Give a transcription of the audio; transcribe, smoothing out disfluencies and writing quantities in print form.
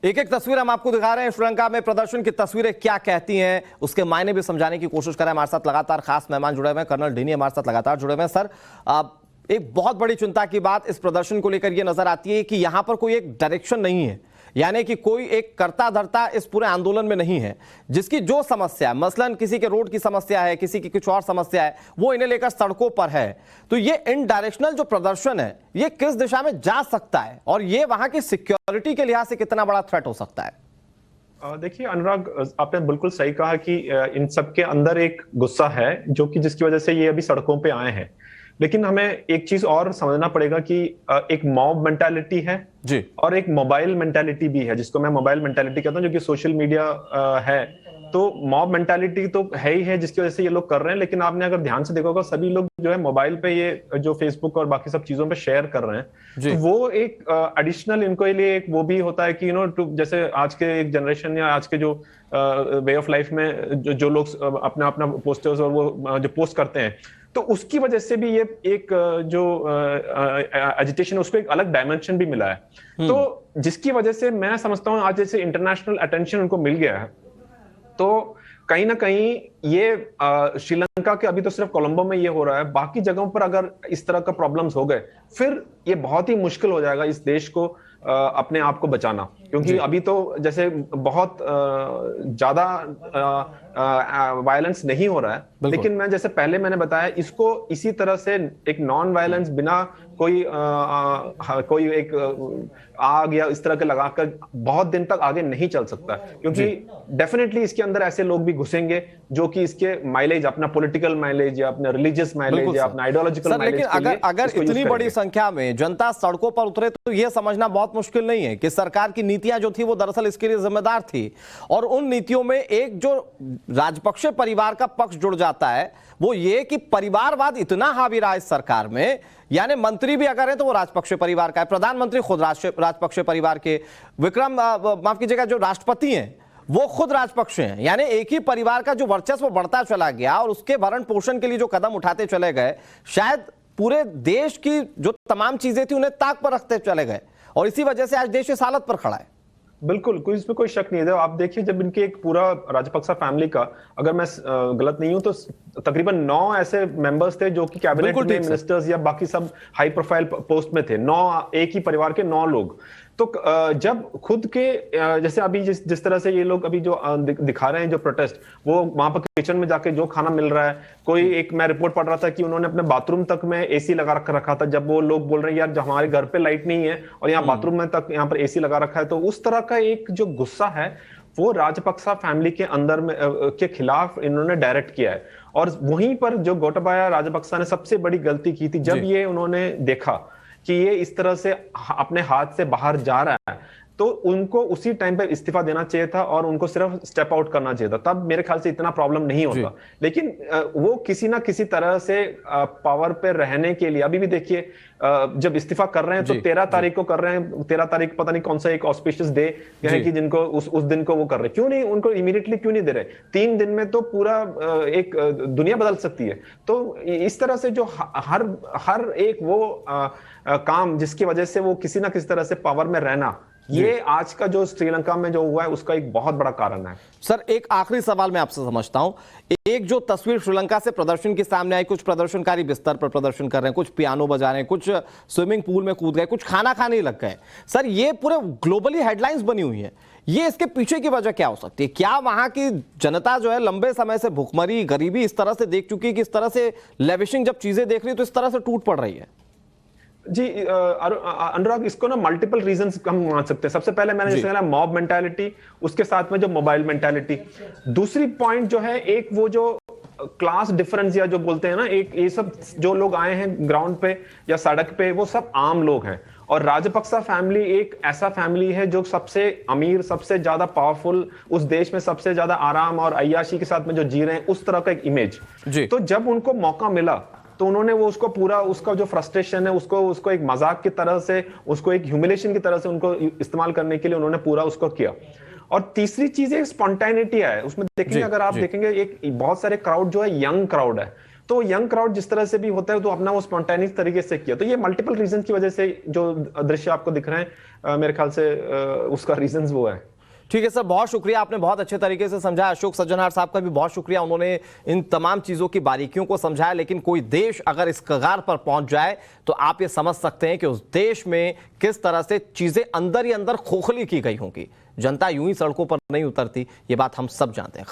एक एक तस्वीर हम आपको दिखा रहे हैं श्रीलंका में प्रदर्शन की तस्वीरें क्या कहती हैं, उसके मायने भी समझाने की कोशिश करें। हमारे साथ लगातार खास मेहमान जुड़े हुए हैं, कर्नल ढीनी हमारे साथ लगातार जुड़े हुए हैं। सर, एक बहुत बड़ी चिंता की बात इस प्रदर्शन को लेकर यह नजर आती है कि यहां पर कोई एक डायरेक्शन नहीं है, यानी कि कोई एक कर्ता धर्ता इस पूरे आंदोलन में नहीं है। जिसकी जो समस्या, मसलन किसी के रोड की समस्या है, किसी की कुछ और समस्या है, वो इन्हें लेकर सड़कों पर है। तो ये इनडायरेक्शनल जो प्रदर्शन है, ये किस दिशा में जा सकता है और ये वहां की सिक्योरिटी के लिहाज से कितना बड़ा थ्रेट हो सकता है? देखिए अनुराग, आपने बिल्कुल सही कहा कि इन सब के अंदर एक गुस्सा है जो कि जिसकी वजह से ये अभी सड़कों पे आए हैं। लेकिन हमें एक चीज और समझना पड़ेगा कि एक मॉब मेंटालिटी है जी, और एक मोबाइल मेंटालिटी भी है, जिसको मैं मोबाइल मेंटालिटी कहता हूं, जो कि सोशल मीडिया है। तो मॉब मेंटालिटी तो है ही है जिसकी वजह से ये लोग कर रहे हैं, लेकिन आपने अगर ध्यान से देखा होगा सभी लोग जो है मोबाइल पे ये जो फेसबुक और बाकी सब चीजों पे शेयर कर रहे हैं। तो वो एक एडिशनल इनके लिए एक वो भी होता है कि जैसे आज के एक जनरेशन या आज के जो वे ऑफ लाइफ में जो लोग अपना अपना पोस्टर्स और वो जो पोस्ट करते हैं, तो उसकी वजह से भी ये एक जो एजिटेशन है उसको एक अलग डायमेंशन भी मिला है। तो जिसकी वजह से मैं समझता हूं आज जैसे इंटरनेशनल अटेंशन उनको मिल गया है, तो कहीं ना कहीं ये श्रीलंका के अभी तो सिर्फ कोलंबो में ये हो रहा है, बाकी जगहों पर अगर इस तरह का प्रॉब्लम्स हो गए फिर ये बहुत ही मुश्किल हो जाएगा इस देश को अपने आप को बचाना। क्योंकि अभी तो जैसे बहुत ज्यादा वायलेंस नहीं हो रहा है, लेकिन मैं जैसे पहले मैंने बताया, इसको इसी तरह से एक नॉन वायलेंस बिना कोई एक आग या इस तरह के लगाकर बहुत दिन तक आगे नहीं चल सकता, क्योंकि डेफिनेटली इसके अंदर ऐसे लोग भी घुसेंगे जो कि इसके माइलेज, अपना पॉलिटिकल माइलेज या अपना रिलीजियस माइलेज या अपना आइडियोलॉजिकल माइलेज। लेकिन अगर इतनी बड़ी संख्या में जनता सड़कों पर उतरे तो यह समझना बहुत मुश्किल नहीं है कि सरकार की नीतियां जो थी वो दरअसल इसके लिए जिम्मेदार थी, और उन नीतियों में एक जो राजपक्षे परिवार का पक्ष जुड़ जाता है वो ये कि परिवारवाद इतना हावी रहा इस सरकार में, यानी मंत्री भी अगर है तो वो राजपक्षे परिवार का है, प्रधानमंत्री खुद राजपक्षे परिवार के, माफ कीजिएगा, जो राष्ट्रपति हैं वो खुद राजपक्षे हैं। यानी एक ही परिवार का जो वर्चस्व बढ़ता चला गया और उसके भरण पोषण के लिए जो कदम उठाते चले गए, शायद पूरे देश की जो तमाम चीजें थी उन्हें ताक पर रखते चले गए, और इसी वजह से आज देश इस हालत पर खड़ा है। बिल्कुल, कोई इसमें कोई शक नहीं है। आप देखिए, जब इनके एक पूरा राजपक्सा फैमिली का, अगर मैं गलत नहीं हूं तो तकरीबन 9 ऐसे मेंबर्स थे जो कि कैबिनेट में मिनिस्टर्स या बाकी सब हाई प्रोफाइल पोस्ट में थे। 9 एक ही परिवार के 9 लोग। तो जब खुद के जैसे अभी जिस तरह से ये लोग अभी जो दिखा रहे हैं जो प्रोटेस्ट, वो वहां पर किचन में जाके जो खाना मिल रहा है, कोई एक मैं रिपोर्ट पढ़ रहा था कि उन्होंने अपने बाथरूम तक में एसी लगा रखा था। जब वो लोग बोल रहे हैं यार हमारे घर पे लाइट नहीं है और यहाँ बाथरूम में तक यहाँ पर एसी लगा रखा है, तो उस तरह का एक जो गुस्सा है वो राजपक्सा फैमिली के अंदर में के खिलाफ इन्होंने डायरेक्ट किया है। और वहीं पर जो गोटाबाया राजपक्सा ने सबसे बड़ी गलती की थी, जब ये उन्होंने देखा कि ये इस तरह से अपने हाथ से बाहर जा रहा है, तो उनको उसी टाइम पे इस्तीफा देना चाहिए था और उनको सिर्फ स्टेप आउट करना चाहिए था। तब मेरे ख्याल से इतना प्रॉब्लम नहीं होता। लेकिन वो किसी ना किसी तरह से पावर पे रहने के लिए, अभी भी देखिए जब इस्तीफा कर रहे हैं तो 13 तारीख को कर रहे हैं। 13 तारीख पता नहीं कौन सा एक ऑस्पिशियस डे है कि जिनको उस दिन को वो कर रहे हैं। क्यों नहीं उनको इमीडिएटली क्यों नहीं दे रहे? 3 दिन में तो पूरा एक दुनिया बदल सकती है। तो इस तरह से जो हर एक वो काम जिसकी वजह से वो किसी ना किसी तरह से पावर में रहना, ये आज का जो श्रीलंका में जो हुआ है उसका एक बहुत बड़ा कारण है। सर, एक आखिरी सवाल मैं आपसे समझता हूं, एक जो तस्वीर श्रीलंका से प्रदर्शन की सामने आई, कुछ प्रदर्शनकारी बिस्तर पर प्रदर्शन कर रहे हैं, कुछ पियानो बजा रहे हैं, कुछ स्विमिंग पूल में कूद गए, कुछ खाना खाने लग गए। सर, ये पूरे ग्लोबली हेडलाइंस बनी हुई है, ये इसके पीछे की वजह क्या हो सकती है? क्या वहां की जनता जो है लंबे समय से भुखमरी, गरीबी इस तरह से देख चुकी है कि इस तरह से लेविशिंग जब चीजें देख रही है तो इस तरह से टूट पड़ रही है? जी अनुराग, इसको ना मल्टीपल रीजंस हम मान सकते हैं। सबसे पहले मैंने जैसे कहा मॉब मेंटालिटी, उसके साथ में जो मोबाइल मेंटालिटी। दूसरी पॉइंट जो है एक वो जो क्लास डिफरेंस या जो बोलते हैं ना, एक ये सब जो लोग आए हैं ग्राउंड पे या सड़क पे, वो सब आम लोग हैं। और राजपक्सा फैमिली एक ऐसा फैमिली है जो सबसे अमीर, सबसे ज्यादा पावरफुल, उस देश में सबसे ज्यादा आराम और अय्याशी के साथ में जो जी रहे हैं, उस तरह का एक इमेज। तो जब उनको मौका मिला तो उन्होंने वो उसको पूरा उसका जो फ्रस्ट्रेशन है उसको एक मजाक की तरह से, उसको एक ह्यूमिलेशन की तरह से उनको इस्तेमाल करने के लिए उन्होंने पूरा उसको किया। और तीसरी चीज एक स्पॉन्टेनिटी है उसमें। देखेंगे अगर आप देखेंगे एक बहुत सारे क्राउड जो है यंग क्राउड है, तो यंग क्राउड जिस तरह से भी होता है तो अपना वो स्पॉन्टेनियस तरीके से किया। तो ये मल्टीपल रीजन की वजह से जो दृश्य आपको दिख रहे हैं, मेरे ख्याल से उसका रीजन वो है। ठीक है सर, बहुत शुक्रिया, आपने बहुत अच्छे तरीके से समझा। अशोक सज्जनहार साहब का भी बहुत शुक्रिया, उन्होंने इन तमाम चीजों की बारीकियों को समझाया। लेकिन कोई देश अगर इस कगार पर पहुंच जाए तो आप ये समझ सकते हैं कि उस देश में किस तरह से चीजें अंदर ही अंदर खोखली की गई होंगी। जनता यूं ही सड़कों पर नहीं उतरती, ये बात हम सब जानते हैं।